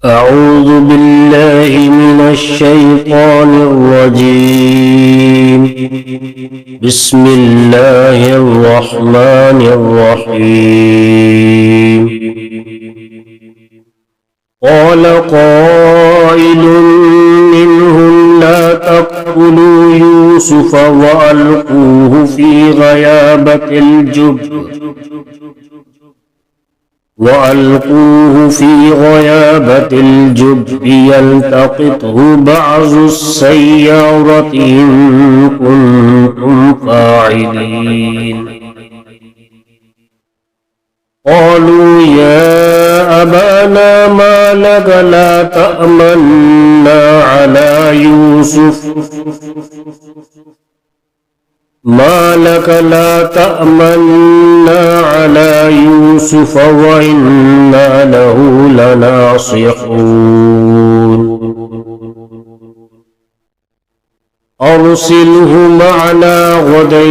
أعوذ بالله من الشيطان الرجيم. بسم الله الرحمن الرحيم. قال قائل منهم لا تقتلوا يوسف وألقوه في غيابة الجب يلتقطه بعض السيارة إن كنتم فاعلين. قالوا يا أبانا ما لك لا تأمنا على يوسف وإنا له لناصحون. أرسله معنا غدا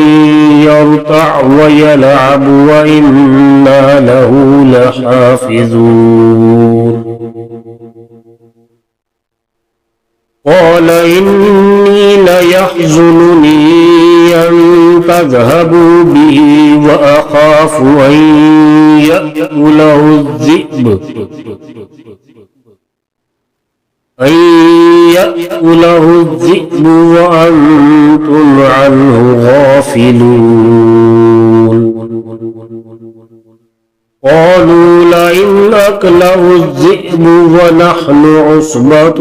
يرتع ويلعب وإنا له لحافظون. قال إني ليحزنني أن تذهبوا به وأخاف أن يأكله الذئب وأنتم عنه غافلون. قالوا لئن أكله الذئب ونحن عصبة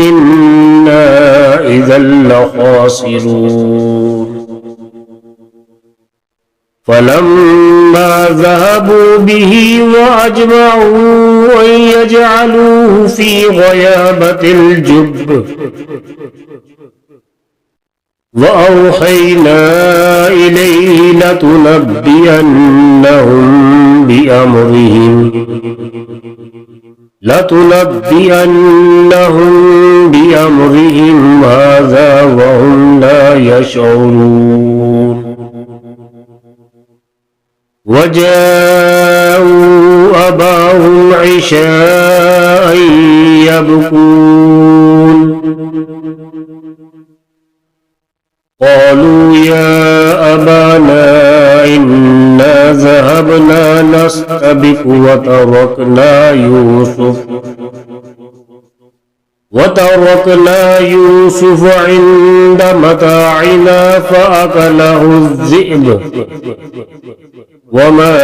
إنا إذا لخاسرون. فلما ذهبوا به وأجمعوا أن يجعلوه في غيابة الجب وأوحينا إليه لتنبئنهم بأمرهم هذا وهم لا يشعرون. وجاءوا أباهم عشاء يبكون. قالوا يا أبانا إنا ذهبنا نستبق وتركنا يوسف عند متاعنا فأكله الذئب وما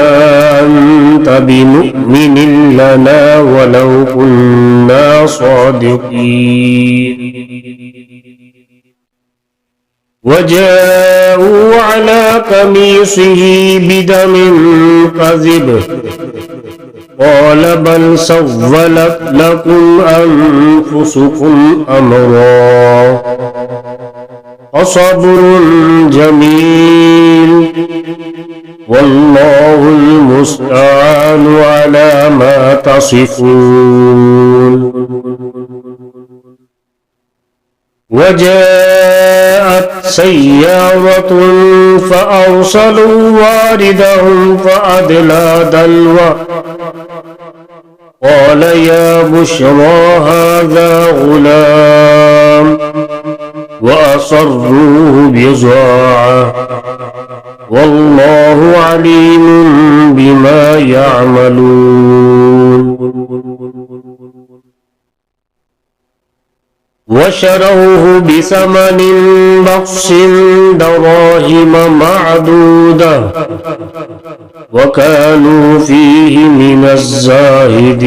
أنت بمؤمن لنا ولو كنا صادقين. وجاءوا على قميصه بدم كذب قال بل سولت لكم أنفسكم أمرا فصبر جميل والله المستعان على ما تصفون. وجاءت سيارة فأرسلوا واردهم فأدلى دلوه قال يا بشرى هذا غلام وأصروه بضاعة والله عليم بما يعملون. وشروه بثمن بخس دراهم معدودة وكانوا فيه من الزاهدين.